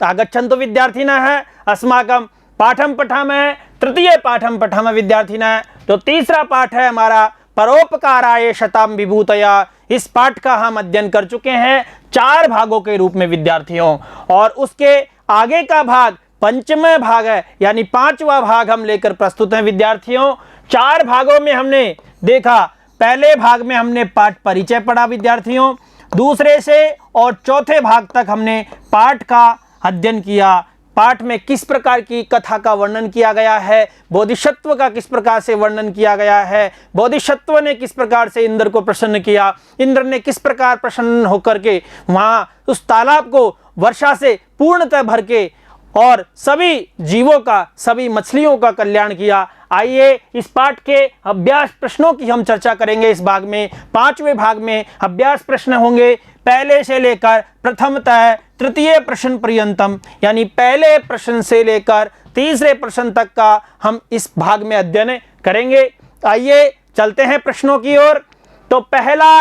आगच्छन्तु विद्यार्थिनः अस्माकं पाठं पठामः। तृतीय पाठं पठामः विद्यार्थिनः। तो तीसरा पाठ है हमारा परोपकाराय शतां विभूतया। इस पाठ का हम अध्ययन कर चुके हैं 4 भागों के रूप में विद्यार्थियों, और उसके आगे का भाग पंचम भाग है, यानी 5वां भाग हम लेकर प्रस्तुत हैं विद्यार्थियों। 4 भागों में हमने देखा, पहले भाग में हमने पाठ परिचय पढ़ा विद्यार्थियों, दूसरे से और चौथे भाग तक हमने पाठ का अध्ययन किया। पाठ में किस प्रकार की कथा का वर्णन किया गया है, बोधिसत्व का किस प्रकार से वर्णन किया गया है, बोधिसत्व ने किस प्रकार से इंद्र को प्रसन्न किया, इंद्र ने किस प्रकार प्रसन्न होकर के वहाँ उस तालाब को वर्षा से पूर्णतः भर के और सभी जीवों का, सभी मछलियों का कल्याण किया। आइए इस पाठ के अभ्यास प्रश्नों की हम चर्चा करेंगे। इस भाग में 5वें भाग में अभ्यास प्रश्न होंगे, पहले से लेकर प्रथमतः तृतीय प्रश्न पर्यंतम, यानी पहले प्रश्न से लेकर तीसरे प्रश्न तक का हम इस भाग में अध्ययन करेंगे। आइए चलते हैं प्रश्नों की ओर। तो पहला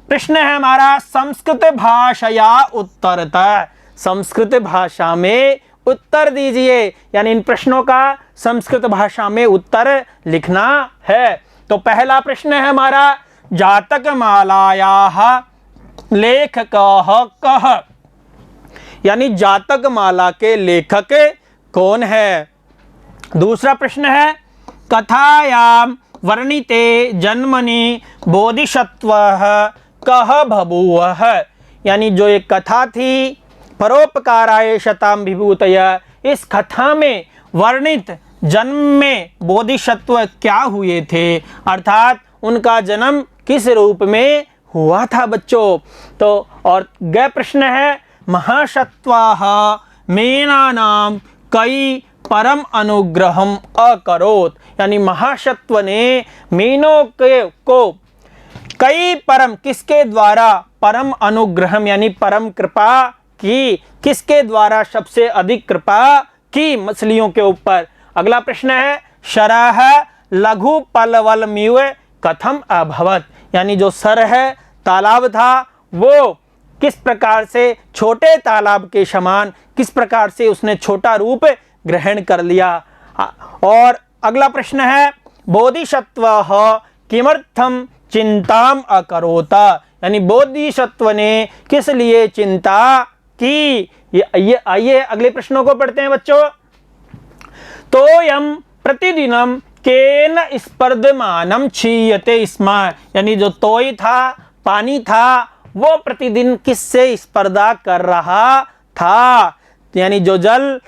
प्रश्न है हमारा संस्कृत भाषया उत्तरतः। संस्कृत भाषा में उत्तर दीजिए, यानी इन प्रश्नों का संस्कृत भाषा में उत्तर लिखना है। तो पहला प्रश्न है हमारा जातक मालायाः लेखकः कः, यानी जातक माला के लेखक कौन है। दूसरा प्रश्न है कथायां वर्णिते जन्मनि बोधिसत्वः कः बभूवः, यानी जो एक कथा थी परोपकाराय शतां विभूतया, इस कथा में वर्णित जन्म में बोधिसत्व क्या हुए थे, अर्थात उनका जन्म किस रूप में हुआ था बच्चों। तो और ग प्रश्न है महासत्वाः मेनानां कई परम अनुग्रहम अकरोत्, यानी महासत्व ने मीनों को कई परम किसके द्वारा परम अनुग्रहम यानी परम कृपा की, किसके द्वारा सबसे अधिक कृपा की मछलियों के ऊपर। अगला प्रश्न है शरः लघु पलवलमिव कथम अभवत्, यानी जो सर है तालाब था वो किस प्रकार से छोटे तालाब के समान किस प्रकार से उसने छोटा रूप ग्रहण कर लिया। और अगला प्रश्न है बोधिसत्वः किमर्थम चिंताम अकरोत, यानी बोधिसत्व ने किस लिए चिंता की। आइए अगले प्रश्नों को पढ़ते हैं बच्चों। तोयम प्रतिदिनम केन स्पर्धमानम क्षीयते स्म, यानी जो तोय था पानी था वो प्रतिदिन किससे स्पर्धा कर रहा था, यानी जो जल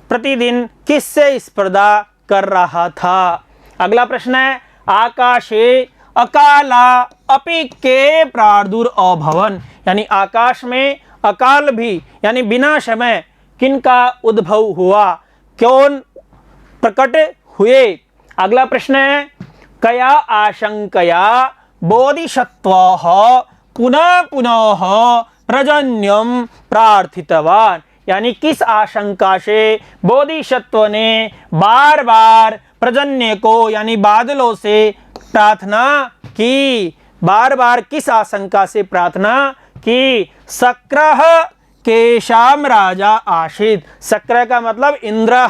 प्रतिदिन किससे स्पर्धा कर रहा था। अगला प्रश्न है आकाशे अकाला अपि के प्रादुर्भवन, यानी आकाश में अकाल भी यानी बिना समय किनका उद्भव हुआ, कौन प्रकट हुए। अगला प्रश्न है कया आशंकया बोधिसत्वः पुनः पुनः प्रजन्यम प्रार्थितवान, यानी किस आशंका से बोधिसत्व ने बार बार प्रजन्य को यानी बादलों से प्रार्थना की, बार बार किस आशंका से प्रार्थना की। शक्रः केशाम राजा आशीत, शक्र का मतलब इंद्र,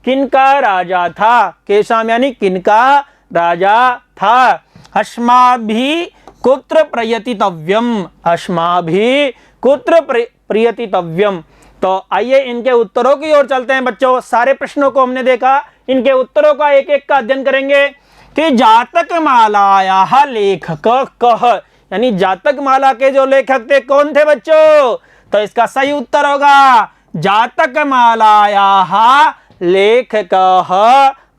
किनका राजा था, केशाम यानी किनका राजा था। अस्माभिः कुत्र प्रयतितव्यम, अस्माभिः कुत्र प्रयतितव्यम। तो आइए इनके उत्तरों की ओर चलते हैं बच्चों। सारे प्रश्नों को हमने देखा, इनके उत्तरों का एक एक का अध्ययन करेंगे कि जातक मालायाः लेखक कः, यानी जातक माला के जो लेखक थे कौन थे बच्चों। तो इसका सही उत्तर होगा जातक मालायाः लेखकः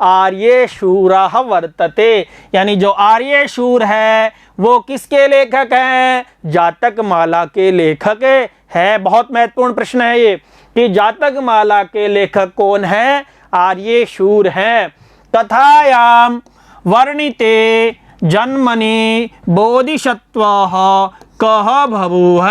आर्यशूरः वर्तते, यानी जो आर्यशूर है वो किसके लेखक हैं, जातक माला के लेखक है। बहुत महत्वपूर्ण प्रश्न है ये कि जातक माला के लेखक कौन है, आर्यशूर हैं। कथायां वर्णिते जन्मनि बोधिसत्वः कः बभूव,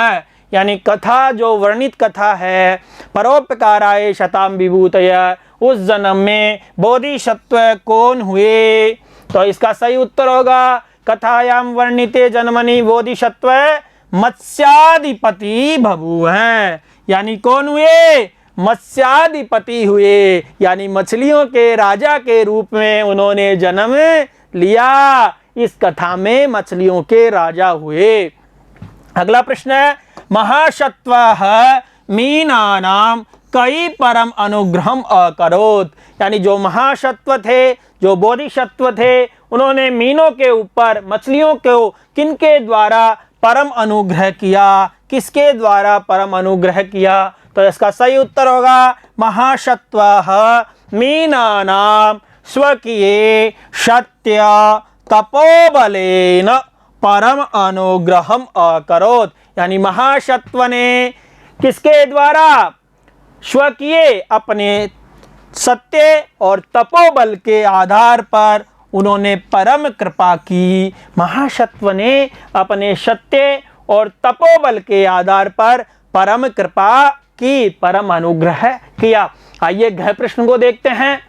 यानी कथा जो वर्णित कथा है परोपकाराय शतां विभूतया, उस जन्म में बोधिसत्व कौन हुए। तो इसका सही उत्तर होगा कथायां वर्णिते जन्मनि बोधिसत्व मत्स्याधिपति बभूव, यानी कौन हुए, मत्स्याधिपति हुए, यानी मछलियों के राजा के रूप में उन्होंने जन्म लिया। इस कथा में मछलियों के राजा हुए। अगला प्रश्न है, महासत्वः मीनानाम कई परम अनुग्रहम अकरोत, यानी जो महासत्व थे, जो बोधिसत्व थे, उन्होंने मीनों के ऊपर, मछलियों को किनके द्वारा परम अनुग्रह किया, किसके द्वारा परम अनुग्रह किया? तो इसका सही उत्तर होगा महासत्वः मीनानाम स्वकीये सत्य तपोबलेन परम अनुग्रहम अकरोत, यानी महासत्व ने किसके द्वारा? स्वकीय अपने सत्य और तपोबल के आधार पर उन्होंने परम कृपा की। महासत्व ने अपने सत्य और तपोबल के आधार पर परम कृपा की, परम अनुग्रह किया। आइए गृह प्रश्न को देखते हैं।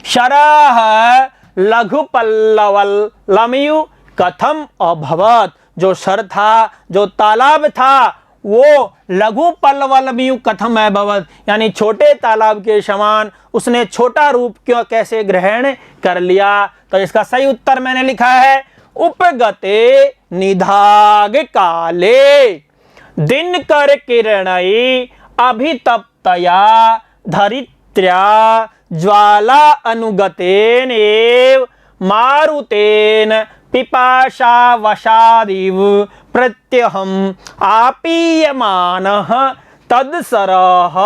शरः लघु पल्लवल लमयु कथम अभवत, जो सर था, जो तालाब था, वो लघु पल्लवलमयु कथम अभवत, यानी छोटे तालाब के समान उसने छोटा रूप क्यों, कैसे ग्रहण कर लिया? तो इसका सही उत्तर मैंने लिखा है, उपगते निधाग काले दिनकर किरणै अभितप्तया धरित्र्या ज्वाला अनुगतेन एव मारुतेन पिपाशावशादिव प्रत्यहम आपीयमानः तदसरः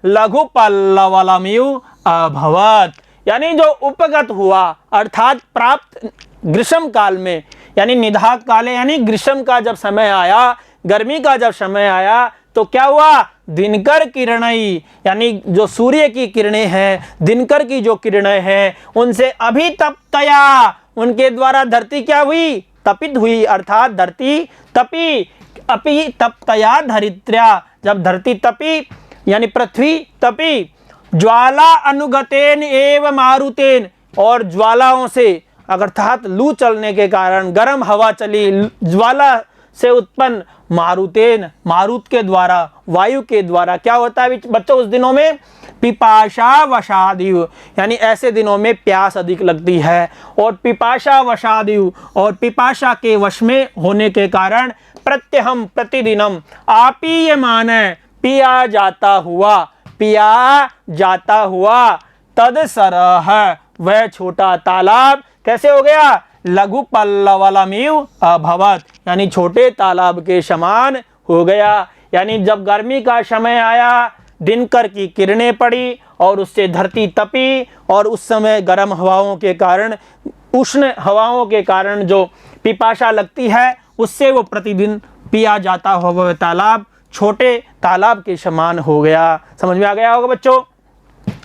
लघु पल्लवलमयु अभवत, यानी जो उपगत हुआ अर्थात प्राप्त ग्रीष्म काल में, यानी निधाग काले, यानी ग्रीष्म का जब समय आया, गर्मी का जब समय आया, तो क्या हुआ? दिनकर किरणई, यानी जो सूर्य की किरणें हैं, दिनकर की जो किरणें हैं, उनसे अभितप्तया, उनके द्वारा धरती क्या हुई? तपित हुई, अर्थात धरती तपी। अपि तप्तया धरित्र्या, जब धरती तपी यानी पृथ्वी तपी। ज्वाला अनुगतेन एव मारुतेन, और ज्वालाओं से अर्थात लू चलने के कारण, गर्म हवा चली, ज्वाला से उत्पन्न मारुतेन, मारुत के द्वारा, वायु के द्वारा क्या होता है बच्चों उस दिनों में? पिपाशा वशादिव, यानी ऐसे दिनों में प्यास अधिक लगती है, और पिपाशा वशादिव, और पिपाशा के वश में होने के कारण प्रत्यहम प्रतिदिनम आपीयमान, पिया जाता हुआ, पिया जाता हुआ, तदसरः, वह छोटा तालाब कैसे हो गया? लघु पल्लवलमयु अभवत, यानी छोटे तालाब के समान हो गया। यानी जब गर्मी का समय आया, दिनकर की किरणें पड़ी और उससे धरती तपी, और उस समय गर्म हवाओं के कारण, उष्ण हवाओं के कारण जो पिपाशा लगती है, उससे वो प्रतिदिन पिया जाता हुआ तालाब छोटे तालाब के समान हो गया। समझ में आ गया होगा बच्चों।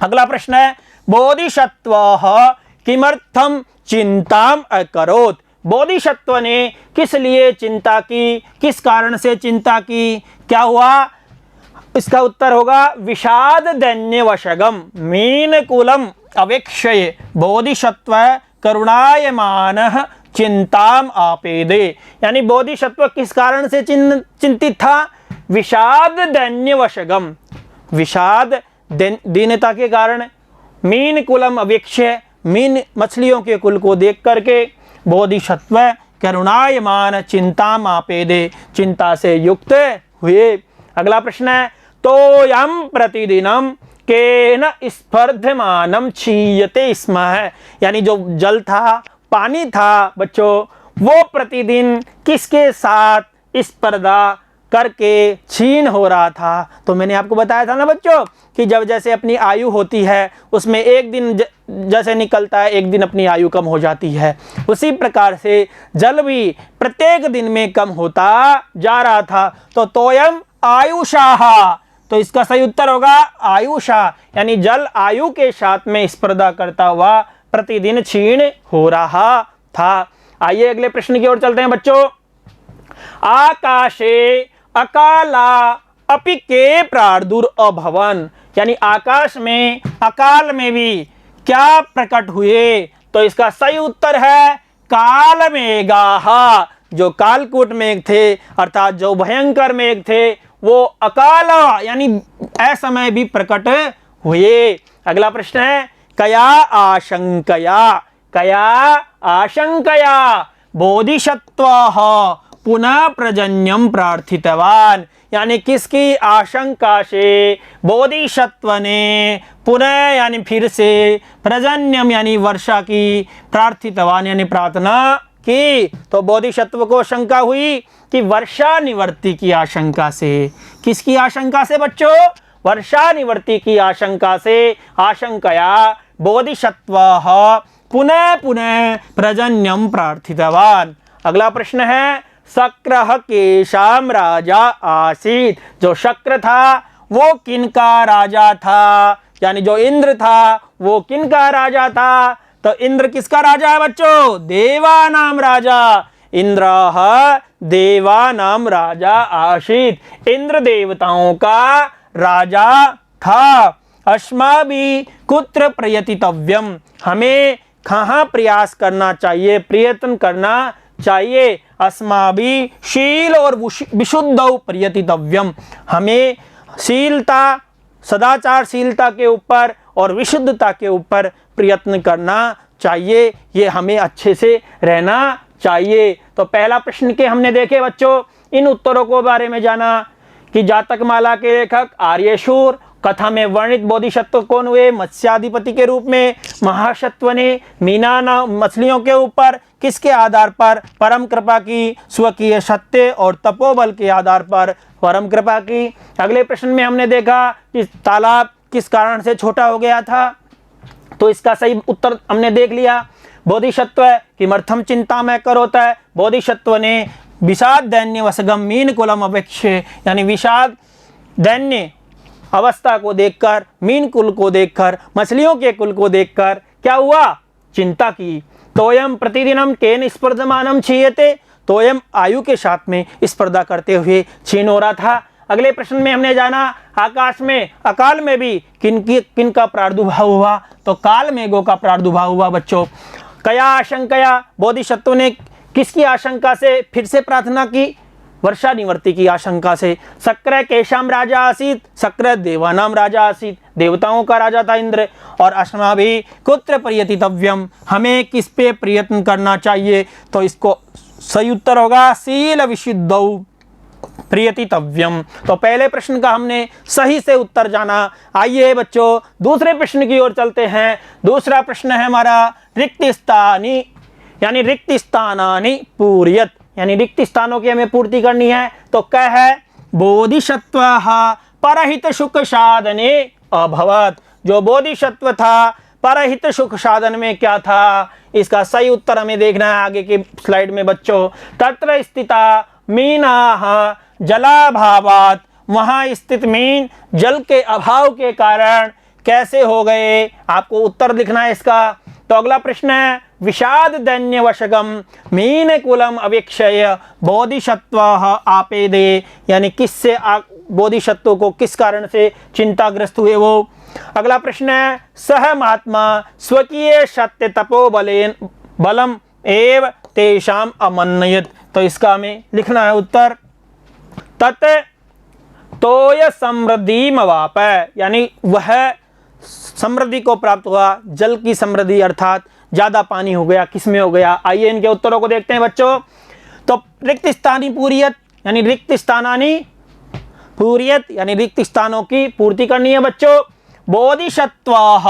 अगला प्रश्न है, बोधिसत्वः किमर्थम चिंताम अकरोत, बोधिसत्व ने किस लिए चिंता की, किस कारण से चिंता की, क्या हुआ? इसका उत्तर होगा विषाद दैन्यवशगम मीन कुलम अवेक्षये बोधिसत्व करुणायमानः चिंताम आपेदे, यानी बोधिसत्व किस कारण से चिंतित था? विषाद दैन्यवशगम, विषाद दीनता के कारण, मीन कुलम अवेक्ष्य, मीन मछलियों के कुल को देख करके, बोधिसत्व करुणायमान चिंताम आपेदे, चिंता से युक्त हुए। अगला प्रश्न है, तो यम प्रतिदिनम केन स्पर्धमानम क्षीयते स्म, है यानी जो जल था, पानी था बच्चों, वो प्रतिदिन किसके साथ स्पर्धा करके क्षीण हो रहा था? तो मैंने आपको बताया था ना बच्चों कि जब जैसे अपनी आयु होती है, उसमें एक दिन जैसे निकलता है, एक दिन अपनी आयु कम हो जाती है, उसी प्रकार से जल भी प्रत्येक दिन में कम होता जा रहा था। तो तोयम आयुषाः, तो इसका सही उत्तर होगा आयुषा, यानी जल आयु के साथ में स्पर्धा करता हुआ प्रतिदिन क्षीण हो रहा था। आइए अगले प्रश्न की ओर चलते हैं बच्चों। आकाशे अकाला अपि के प्रादुर्भवन, यानी आकाश में अकाल में भी क्या प्रकट हुए? तो इसका सही उत्तर है काल मेघाः, जो कालकूट मेघ थे अर्थात जो भयंकर मेघ थे वो अकाल यानी असमय भी प्रकट हुए। अगला प्रश्न है कया आशंकया बोधिसत्वः पुनः प्रजन्यम प्रार्थितवान, यानी किसकी आशंका से बोधिसत्व ने पुनः यानी फिर से प्रजन्यम यानी वर्षा की प्रार्थितवान यानी प्रार्थना की। तो बोधिसत्व को शंका हुई कि वर्षा निवर्ती की आशंका से। किसकी आशंका से बच्चों? वर्षा निवर्ती की आशंका से आशंकया बोधिसत्वः पुनः पुनः प्रजन्यम प्रार्थितवान। अगला प्रश्न है शक्रः केषां राजा आसीत्, जो शक्र था वो किनका राजा था, यानी जो इंद्र था वो किनका राजा था? तो इंद्र किसका राजा है बच्चों? देवानां राजा। इंद्रः देवानां राजा आसीत्, इंद्र देवताओं का राजा था। अस्माभिः कुत्र प्रयतितव्यम, हमें कहाँ प्रयास करना चाहिए, प्रयत्न करना चाहिए? अस्माभिः शील और विशुद्धौ प्रयतितव्यम, हमें शीलता सदाचारशीलता के ऊपर और विशुद्धता के ऊपर प्रयत्न करना चाहिए। ये हमें अच्छे से रहना चाहिए। तो पहला प्रश्न के हमने देखे बच्चों, इन उत्तरों को बारे में जाना कि जातक माला के लेखक आर्यशूर, कथा में वर्णित बोधिसत्व कौन हुए? मत्स्याधिपति के रूप में। महासत्व ने मीना मछलियों के ऊपर किसके आधार पर? परम कृपा की, स्वकीय सत्य और तपोबल के आधार पर परम कृपा की। अगले प्रश्न में हमने देखा कि तालाब किस कारण से छोटा हो गया था, तो इसका सही उत्तर हमने देख लिया। बोधिसत्व किमर्थम चिंता में करोत है, बोधिसत्व ने विषाद दैन्य वसगम मीन कुलम अपेक्षे, यानी विषाद दैन्य अवस्था को देखकर, मीन कुल को देखकर, मछलियों के कुल को देखकर क्या हुआ? चिंता की। तोयम प्रतिदिनम केन स्पर्धमानम क्षीयते, तोयम आयु के साथ में स्पर्धा करते हुए क्षीण हो रहा था। अगले प्रश्न में हमने जाना आकाश में अकाल में भी किन का प्रादुर्भाव हुआ, तो काल मेघों का प्रादुर्भाव हुआ बच्चों। कया आशंकया, बोधिसत्व ने किसकी आशंका से फिर से प्रार्थना की? वर्षा निवर्ती की आशंका से। शक्र केशाम राजा आसीत, शक्र देवानाम राजा आसीत, देवताओं का राजा था इंद्र। और अस्माभिः कुत्र प्रयतितव्यम, हमें किस पे प्रयत्न करना चाहिए? तो इसको सही उत्तर होगा शील विशुद्धौ प्रयतितव्यम। तो पहले प्रश्न का हमने सही से उत्तर जाना। आइए बच्चों दूसरे प्रश्न की ओर चलते हैं। दूसरा प्रश्न है हमारा रिक्त स्थानी यानी रिक्त स्थानानि पूर्यत, यानी रिक्त स्थानों की हमें पूर्ति करनी है। तो क्या है? बोधिसत्वः परहित सुख साधने अभवत, जो बोधिसत्व था परहित सुख साधन में क्या था? इसका सही उत्तर हमें देखना है आगे की स्लाइड में बच्चों। तत्र स्थिता मीनाः जलाभावात, वहां स्थित मीन जल के अभाव के कारण कैसे हो गए? आपको उत्तर लिखना है इसका। तो अगला प्रश्न है विषाद दैन्य वशगम मीन कुलम अवेक्षय बोधिसत्वः आपेदे, यानी किससे बोधिसत्व को किस कारण से चिंताग्रस्त हुए वो। अगला प्रश्न है सह महात्मा स्वकीय सत्य तपो बलम एव तेषाम अमन्यत, तो इसका हमें लिखना है उत्तर। तत् तोय समृद्धि मवाप, यानी वह समृद्धि को प्राप्त हुआ, जल की समृद्धि अर्थात ज्यादा पानी हो गया, किसमें हो गया? आइए इनके उत्तरों को देखते हैं बच्चों। तो रिक्त स्थानी पूरियत यानी रिक्त स्थानानि पूरियत यानी रिक्त स्थानों की पूर्ति करनी है बच्चों। बोधिसत्वः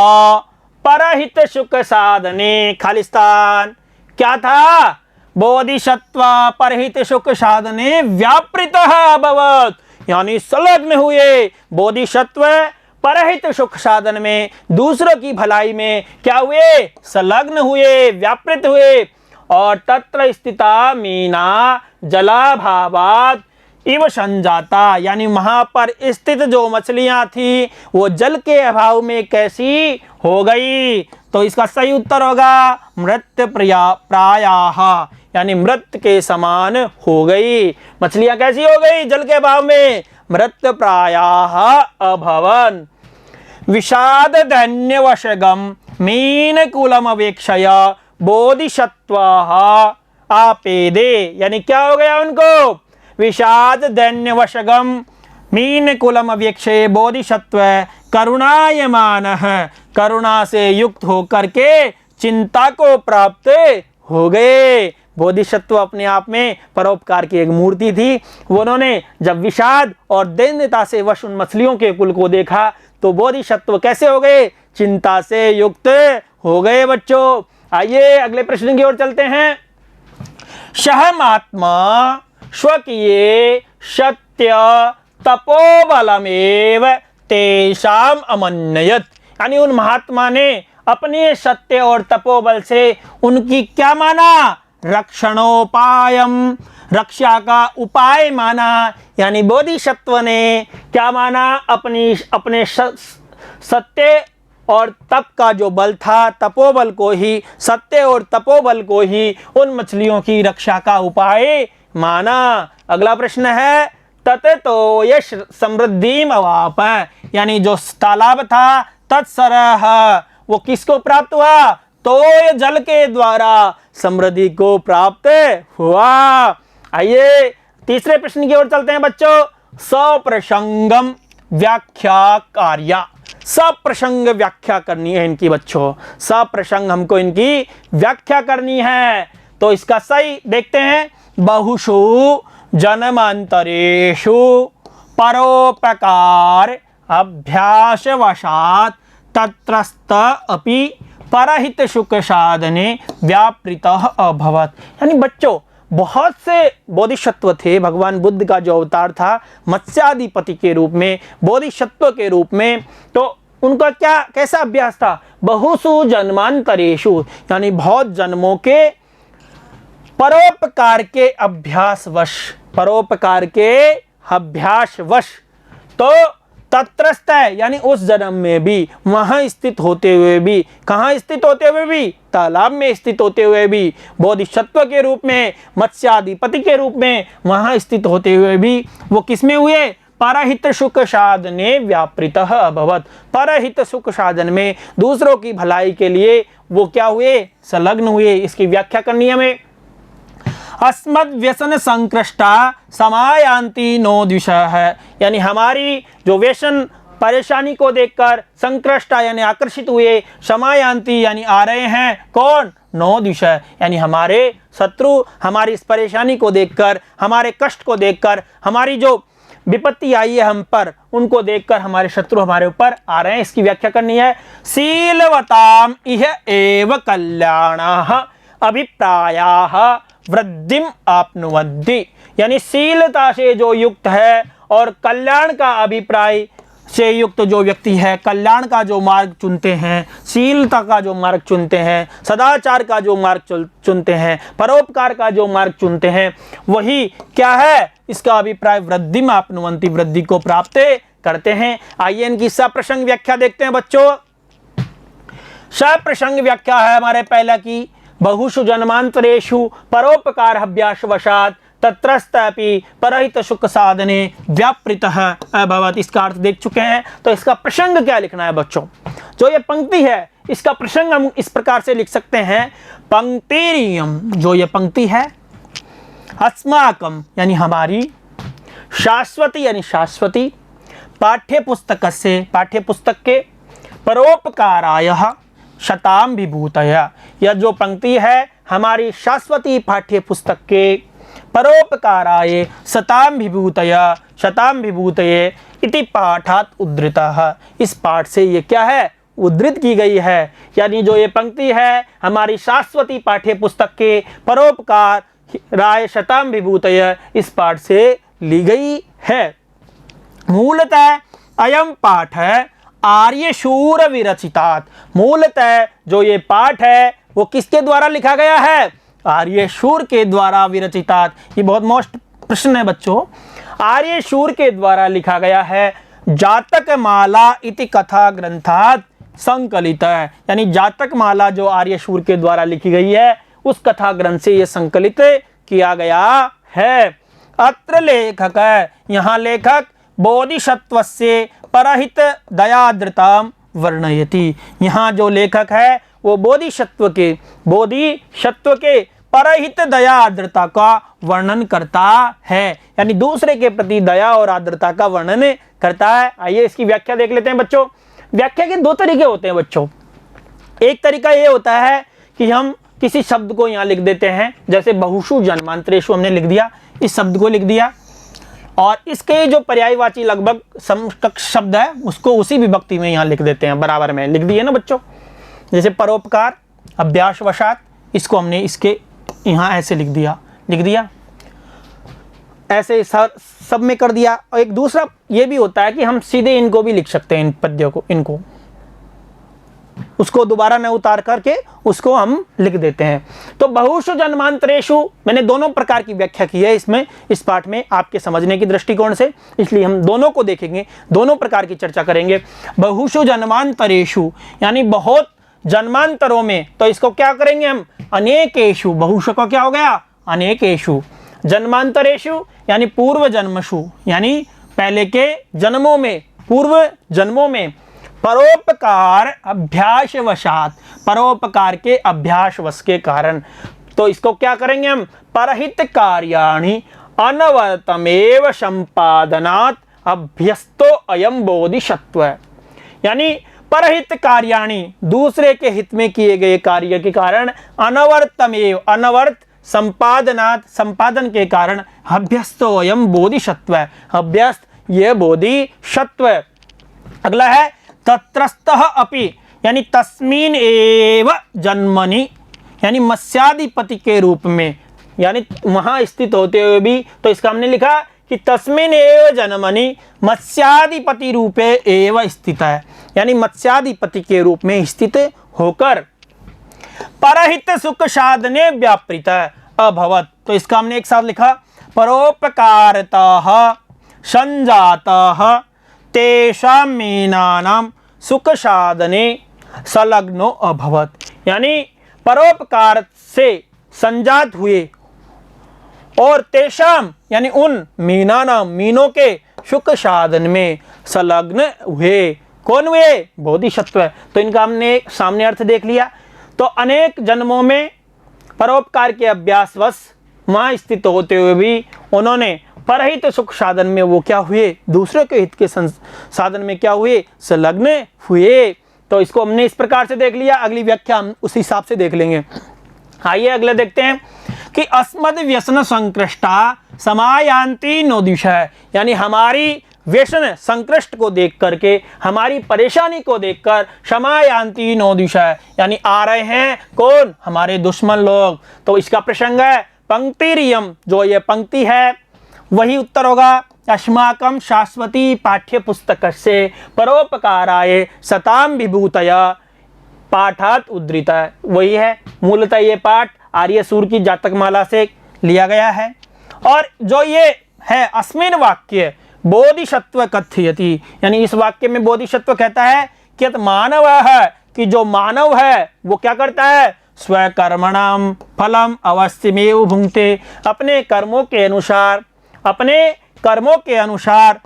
परहित सुख साधने, खाली स्थान क्या था? बोधिसत्व परहित सुख साधने व्यापृतः अभवत्, यानी संलग्न हुए। बोधिसत्व परहित सुख साधन में, दूसरों की भलाई में क्या हुए? संलग्न हुए, व्यापृत हुए। और तत्र स्थिता मीना जलाभावात इव संजाता, यानी वहां पर स्थित जो मछलियां थी वो जल के अभाव में कैसी हो गई? तो इसका सही उत्तर होगा मृत प्रायाः, यानी मृत के समान हो गई। मछलियां कैसी हो गई? जल के अभाव में मृत प्रायाः अभवन। विषाद धन्यवशगम मीन कुलम अवेक्षय बोधिसत्वः आपेदे, यानी क्या हो गया उनको? विषाद दैन्य वशगम मीन कुलम अव्यक्षे बोधिसत्व करुणायमान, करुणा से युक्त होकर के चिंता को प्राप्त हो गए। बोधिसत्व अपने आप में परोपकार की एक मूर्ति थी। उन्होंने जब विषाद और दैन्यता से वश उन मछलियों के कुल को देखा तो बोधिसत्व कैसे हो गए? चिंता से युक्त हो गए। बच्चों आइए अगले प्रश्न की ओर चलते हैं। सहमात्मा स्वकीये सत्य तपोबलमेव तेषाम अमन्यत, यानी उन महात्मा ने अपने सत्य और तपोबल से उनकी क्या माना? रक्षणोपायम, रक्षा का उपाय माना। यानी बोधिसत्व ने क्या माना? अपने सत्य और तप का जो बल था, तपोबल को ही, सत्य और तपोबल को ही उन मछलियों की रक्षा का उपाय माना। अगला प्रश्न है ततो यश समृद्धि अवाप, यानी जो तालाब था तत्सरह वो किसको प्राप्त हुआ? तो जल के द्वारा समृद्धि को प्राप्त हुआ। आइए तीसरे प्रश्न की ओर चलते हैं बच्चों। सप्रसंगम व्याख्या कार्या, सप्रसंग व्याख्या करनी है इनकी बच्चों, सप्रसंग हमको इनकी व्याख्या करनी है। तो इसका सही देखते हैं। बहुषु जन्मांतरेषु परोपकार अभ्यासवशात् तत्रस्थ अपि परहित सुख साधने व्यापृतः अभवत्, यानी बच्चों बहुत से बोधिसत्व थे। भगवान बुद्ध का जो अवतार था मत्स्याधिपति के रूप में, बोधिसत्व के रूप में, तो उनका क्या कैसा अभ्यास था? बहुसु जन्मांतरेषु, यानी बहुत जन्मों के परोपकार के अभ्यासवश, परोपकार के अभ्यासवश, तो तत्रस्थ है यानी उस जन्म में भी, वहां स्थित होते हुए भी, कहां स्थित होते हुए भी? तालाब में स्थित होते हुए भी, बोधिसत्व के रूप में, मत्स्याधिपति के रूप में वहां स्थित होते हुए भी वो किसमें हुए? परहित सुख साधने व्यापृतः अभवत्, परहित सुख साधन में दूसरों की भलाई के लिए वो क्या हुए? संलग्न हुए। इसकी व्याख्या करनी है हमें। अस्मद् व्यसन संकृष्टा समायान्ति नो द्विषः, यानी हमारी जो व्यसन परेशानी को देखकर संकृष्टा यानी आकर्षित हुए, समायान्ति यानी आ रहे हैं, कौन? नो द्विषः, यानी हमारे शत्रु हमारी इस परेशानी को देखकर, हमारे कष्ट को देखकर, हमारी जो विपत्ति आई है हम पर, उनको देखकर हमारे शत्रु हमारे ऊपर आ रहे हैं। इसकी व्याख्या करनी है। शीलवताम इह एव कल्याणः अभिप्रायाः वृद्धिम आपनुवन्ति, यानी शीलता से जो युक्त है और कल्याण का अभिप्राय से युक्त जो व्यक्ति है, कल्याण का जो मार्ग चुनते हैं, शीलता का जो मार्ग चुनते हैं, सदाचार का जो मार्ग चुनते हैं, परोपकार का जो मार्ग चुनते हैं, वही क्या है? इसका अभिप्राय वृद्धिम आपनुवन्ति, वृद्धि को प्राप्त करते हैं। आइए इनकी सप्रसंग व्याख्या देखते हैं बच्चों। सप्रसंग व्याख्या है हमारे पहला की बहुषु जन्मांतरेषु परोपकार अभ्यासवशात् तत्रस्थ अपि परहित सुख साधने व्यापृतः अभवत्। इसका अर्थ देख चुके हैं। तो इसका प्रसंग क्या लिखना है बच्चों? जो ये पंक्ति है इसका प्रसंग हम इस प्रकार से लिख सकते हैं। पंक्तिरियम, जो ये पंक्ति है, अस्माकम यानी हमारी, शाश्वती यानी शाश्वती, पाठ्य पुस्तक से पाठ्य पुस्तक के, परोपकाराय शताम विभूतया, यह जो पंक्ति है हमारी शाश्वती पाठ्य पुस्तक के, परोपकाराय शताम विभूतया, शताम विभूतये इति पाठात उद्धृतः, इस पाठ से ये क्या है? उद्धृत की गई है। यानी जो ये पंक्ति है हमारी शाश्वती पाठ्य पुस्तक के परोपकार राय शताम विभूतय, इस पाठ से ली गई है। मूलतः अयम पाठ है आर्यशूर विरचितात, मूलतः जो ये पाठ है वो किसके द्वारा लिखा गया है? आर्यशूर के द्वारा विरचितात। ये बहुत मोस्ट प्रश्न है बच्चों। आर्यशूर के द्वारा लिखा गया है। जातक माला इति कथा ग्रंथात संकलित है, यानी जातक माला जो आर्यशूर के द्वारा लिखी गई है उस कथा ग्रंथ से यह संकलित किया गया है। अत्र लेखक है, यहाँ लेखक बोधिसत्वस्य परहित दयाद्रताम वर्णयति, यहाँ जो लेखक है वो बोधिसत्व के परहित दया आर्द्रता का वर्णन करता है, यानी दूसरे के प्रति दया और आर्द्रता का वर्णन करता है। आइए इसकी व्याख्या देख लेते हैं बच्चों। व्याख्या के दो तरीके होते हैं बच्चों। एक तरीका ये होता है कि हम किसी शब्द को यहाँ लिख देते हैं, जैसे बहुषु जन्मांतरेषु हमने लिख दिया, इस शब्द को लिख दिया और इसके जो पर्यायवाची लगभग समकक्ष शब्द है उसको उसी विभक्ति में यहाँ लिख देते हैं, बराबर में लिख दिए ना बच्चों। जैसे परोपकार, अभ्यासवशात, इसको हमने इसके यहाँ ऐसे लिख दिया ऐसे सब में कर दिया। और एक दूसरा ये भी होता है कि हम सीधे इनको भी लिख सकते हैं, इन पद्यों को, इनको उसको दोबारा न उतार करके उसको हम लिख देते हैं। तो बहुषु जन्मांतरेषु मैंने दोनों प्रकार की व्याख्या की है इसमें, इस पाठ में आपके समझने की दृष्टिकोण से, इसलिए हम दोनों को देखेंगे, दोनों प्रकार की चर्चा करेंगे। बहुषु जन्मांतरेषु यानी बहुत जन्मांतरों में, तो इसको क्या करेंगे हम, अनेकेषु। बहुषु का क्या हो गया, अनेकेषु। जन्मांतरेषु यानी पूर्व जन्मषु, यानी पहले के जन्मों में, पूर्व जन्मों में। परोपकार अभ्यासवशात, परोपकार के अभ्यासवश के कारण। तो इसको क्या करेंगे हम, परहित कार्याणि अनवरतमेव संपादनात् अभ्यस्तो अयम बोधिसत्व। यानी परहित कार्याणि, दूसरे के हित में किए गए कार्य के कारण, अनवरतमेव, अनवर्त संपादनात्, संपादन के कारण, अभ्यस्तो अयम बोधिसत्व, अभ्यस्त ये बोधिसत्व। अगला है तत्रस्थः अपि, यानी तस्मिन एव जन्मनि, यानी मत्स्याधिपति के रूप में, यानी वहां स्थित होते हुए भी। तो इसका हमने लिखा कि तस्मिन एव जन्मनि मत्स्याधिपति रूपे एव स्थित है, यानी मत्स्याधिपति के रूप में स्थित होकर परहित सुख साधने व्यापृत अभवत। तो इसका हमने एक साथ लिखा, परोपकारतः संजातः तेषां मीनानां सुख साधने संलग्नो अभवत। यानी परोपकार से संजात हुए और तेषां यानी उन मीनानां, मीनों के सुख साधन में संलग्न हुए। कौन हुए, बोधिसत्व। तो इनका हमने सामने अर्थ देख लिया। तो अनेक जन्मों में परोपकार के अभ्यासवश वहाँ स्थित होते हुए भी उन्होंने परहित सुख साधन में वो क्या हुए, दूसरे के हित के साधन में क्या हुए, संलग्न हुए। तो इसको हमने इस प्रकार से देख लिया। अगली व्याख्या हम उस हिसाब से देख लेंगे। आइए अगले देखते हैं कि अस्मद व्यसन संकृष्टा समायान्ति नोदिशः, यानी हमारी व्यसन संकृष्ट को देख करके, हमारी परेशानी को देखकर, समायान्ति नोदिशः यानी आ रहे हैं कौन, हमारे दुश्मन लोग। तो इसका प्रसंग है पंक्तिरियम, जो ये पंक्ति है वही उत्तर होगा। अस्माकं शाश्वती पाठ्य पुस्तकस्य परोपकाराय सताम विभूतया पाठात उद्धृता, वही है मूलतः ये पाठ आर्यसूर की जातकमाला से लिया गया है। और जो ये है अस्मिन् वाक्य बोधिसत्व कथयति, यानी इस वाक्य में बोधिसत्व कहता है कि मानव है, कि जो मानव है वो क्या करता है, स्वकर्मणाम फलम अवश्यमेव भुंक्ते, अपने कर्मों के अनुसार, अपने कर्मों के अनुसार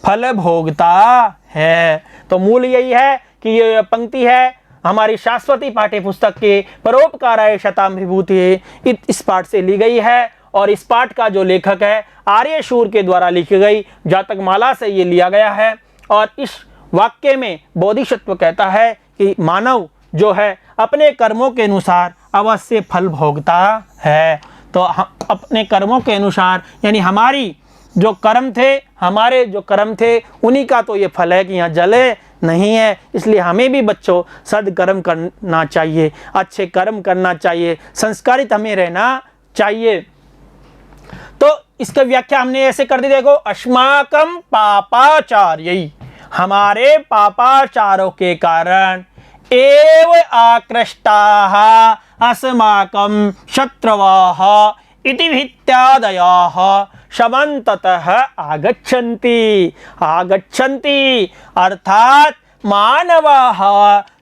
फल भोगता है। तो मूल यही है कि ये पंक्ति है हमारी शाश्वती पाठ्य पुस्तक के परोपकाराय शताम विभूति, इस पाठ से ली गई है। और इस पाठ का जो लेखक है आर्यशूर के द्वारा लिखी गई जातकमाला से ये लिया गया है। और इस वाक्य में बोधिसत्व कहता है कि मानव जो है अपने कर्मों के अनुसार अवश्य फल भोगता है। तो हम अपने कर्मों के अनुसार, यानी हमारी जो कर्म थे, हमारे जो कर्म थे उन्हीं का तो ये फल है कि यहाँ जले नहीं है। इसलिए हमें भी बच्चों सदकर्म करना चाहिए, अच्छे कर्म करना चाहिए, संस्कारित हमें रहना चाहिए। तो इसका व्याख्या हमने ऐसे कर दी, देखो, अस्माकं पापाचार्यै, हमारे पापाचारों के कारण, एव आकृष्टाः अस्माकं शत्रवः इति भित्त्यादयः शमन्ततः आगच्छन्ति, आगच्छन्ति अर्थात मानवः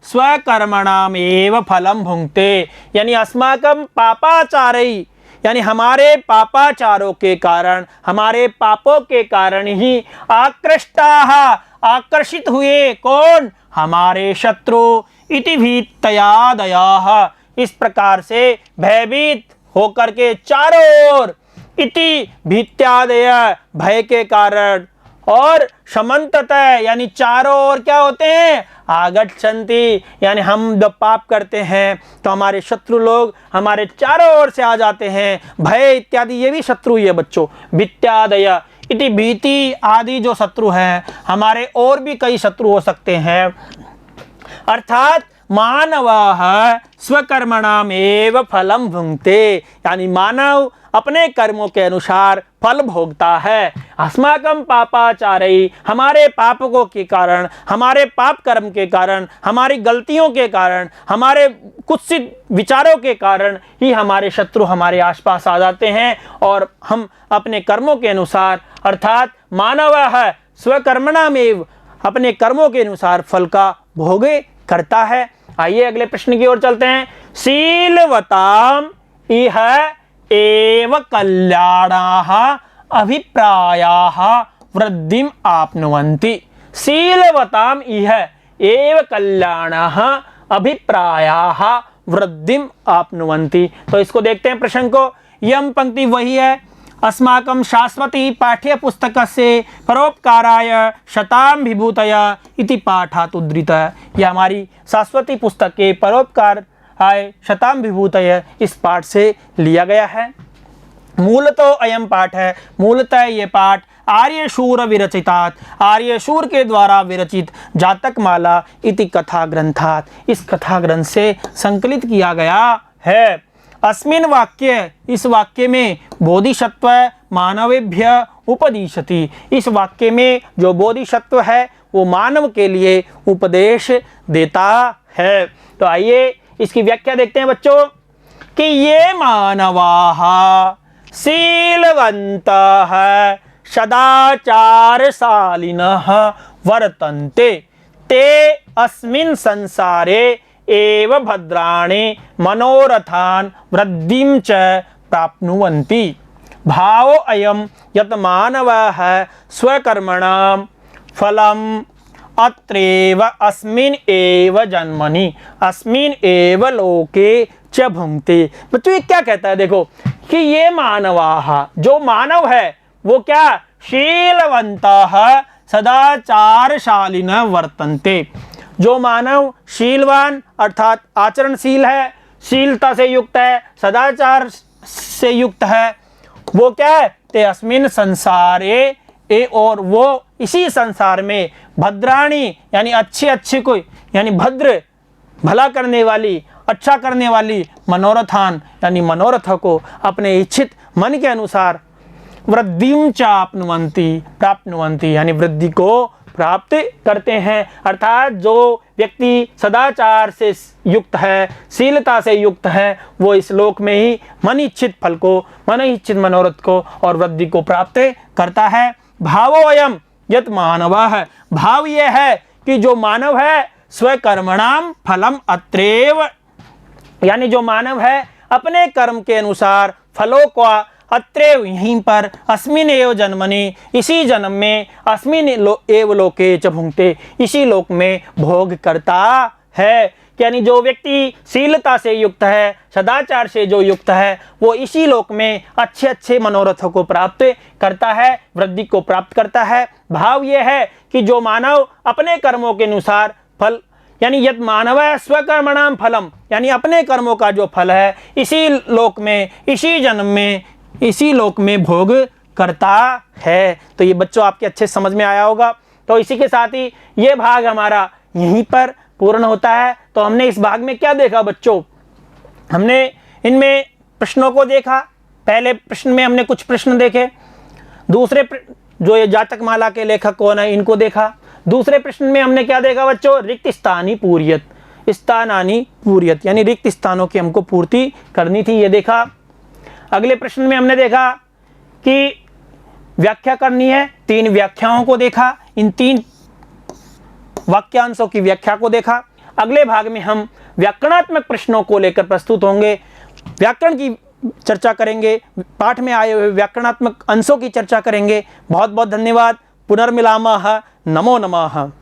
स्वकर्मणामेव फलं भुंक्ते, यानी अस्माकं पापाचारै, यानी हमारे पापाचारों के कारण, हमारे पापों के कारण ही आकृष्टाः, आकर्षित हुए कौन, हमारे शत्रु, इति भीत्तयादयाः, इस प्रकार से भयभीत होकर के चारों ओर, इति भीत्यादय भय के कारण, और समन्ततः यानी चारों ओर क्या होते हैं, आगच्छन्ति यानी हम जब पाप करते हैं तो हमारे शत्रु लोग हमारे चारों ओर से आ जाते हैं। भय इत्यादि ये भी शत्रु ही है बच्चों। भीत्यादय इति भीति आदि जो शत्रु हैं, हमारे और भी कई शत्रु हो सकते हैं। अर्थात मानवः स्वकर्मणामेव फलं भुंक्ते, यानी मानव अपने कर्मों के अनुसार फल भोगता है। अस्माकं पापाचारै, हमारे पापों के कारण, हमारे पाप कर्म के कारण, हमारी गलतियों के कारण, हमारे कुत्सित विचारों के कारण ही हमारे शत्रु हमारे आसपास आ जाते हैं और हम अपने कर्मों के अनुसार, अर्थात मानवः स्वकर्मणामेव, अपने कर्मों के अनुसार फल का भोग करता है। आइए अगले प्रश्न की ओर चलते हैं। शीलवताम इह एव कल्याणाः अभिप्रायाः वृद्धिम आपनुवन्ति। शीलवताम इह एव कल्याणाः अभिप्रायाः वृद्धिम आपनुवन्ति। तो इसको देखते हैं प्रश्न को। यम पंक्ति वही है, अस्माकं शाश्वती पाठ्य पुस्तकस्य परोपकाराय शतां विभूतय इति पाठात् उद्धृतः। यह हमारी शाश्वती पुस्तक के परोपकार आय शतां विभूतय इस पाठ से लिया गया है। मूलतः अयम पाठ है, मूलतः ये पाठ आर्यशूर विरचितात्, आर्यशूर के द्वारा विरचित जातकमाला इति कथा ग्रंथात्, इस कथा ग्रंथ से संकलित किया गया है। अस्मिन् वाक्य, इस वाक्य में बोधिसत्व मानवेभ्य उपदिशति, इस वाक्य में जो बोधिसत्व है वो मानव के लिए उपदेश देता है। तो आइए इसकी व्याख्या देखते हैं बच्चों कि ये मानवाः शीलवन्तः सदाचारशालिनः वर्तन्ते, ते अस्मिन् संसारे एव भद्राणि मनोरथान् वृद्धिं च प्राप्नुवन्ति। भावो अयं यत् मानवः स्वकर्मणां फलम् अत्रैव अस्मिन् एव जन्मनि अस्मिन् एव लोके च भुंक्ते। बच्चों ये क्या कहता है, देखो कि ये मानवाः, जो मानव है वो क्या, शीलवन्तः सदाचारशालिनः वर्तन्ते, जो मानव शीलवान अर्थात आचरणशील है, शीलता से युक्त है, सदाचार से युक्त है, वो क्या है, ते अस्मिन् संसारे ए, और वो इसी संसार में भद्राणी यानी अच्छे अच्छे कोई, यानी भद्र भला करने वाली, अच्छा करने वाली, मनोरथान यानी मनोरथ को अपने इच्छित मन के अनुसार, वृद्धिं च आपनुवन्ति प्राप्नुवन्ति यानी वृद्धि को प्राप्त करते हैं। अर्थात जो व्यक्ति सदाचार से युक्त है, शीलता से युक्त है, वो इस लोक में ही मन इच्छित फल को, मन इच्छित मनोरथ को और वृद्धि को प्राप्त करता है। भावो अयम यत् मानवः, भाव ये है कि जो मानव है स्वकर्मणाम फलम अत्रैव, यानी जो मानव है अपने कर्म के अनुसार फलों को अत्रैव यहीं पर, अस्मिन् एव जन्मनि इसी जन्म में, अस्मिन् एव लोके च भुंक्ते इसी लोक में भोग करता है। यानी जो व्यक्ति शीलता से युक्त है, सदाचार से जो युक्त है, वो इसी लोक में अच्छे अच्छे मनोरथों को प्राप्त करता है, वृद्धि को प्राप्त करता है। भाव ये है कि जो मानव अपने कर्मों के अनुसार फल, यानी यद मानव स्वकर्मणाम फलम, यानी अपने कर्मों का जो फल है इसी लोक में, इसी जन्म में, इसी लोक में भोग करता है। तो ये बच्चों आपके अच्छे समझ में आया होगा। तो इसी के साथ ही ये भाग हमारा यहीं पर पूर्ण होता है। तो हमने इस भाग में क्या देखा बच्चों, हमने इनमें प्रश्नों को देखा। पहले प्रश्न में हमने कुछ प्रश्न देखे, दूसरे जो ये जातक माला के लेखक कौन है इनको देखा। दूसरे प्रश्न में हमने क्या देखा बच्चों, रिक्त स्थानी पूर्यत, स्थानानी पूर्यत यानी रिक्त स्थानों की हमको पूर्ति करनी थी, ये देखा। अगले प्रश्न में हमने देखा कि व्याख्या करनी है, 3 व्याख्याओं को देखा, इन 3 वाक्यांशों की व्याख्या को देखा। अगले भाग में हम व्याकरणात्मक प्रश्नों को लेकर प्रस्तुत होंगे, व्याकरण की चर्चा करेंगे, पाठ में आए हुए व्याकरणात्मक अंशों की चर्चा करेंगे। बहुत बहुत धन्यवाद। पुनर्मिलामः। नमो नमः।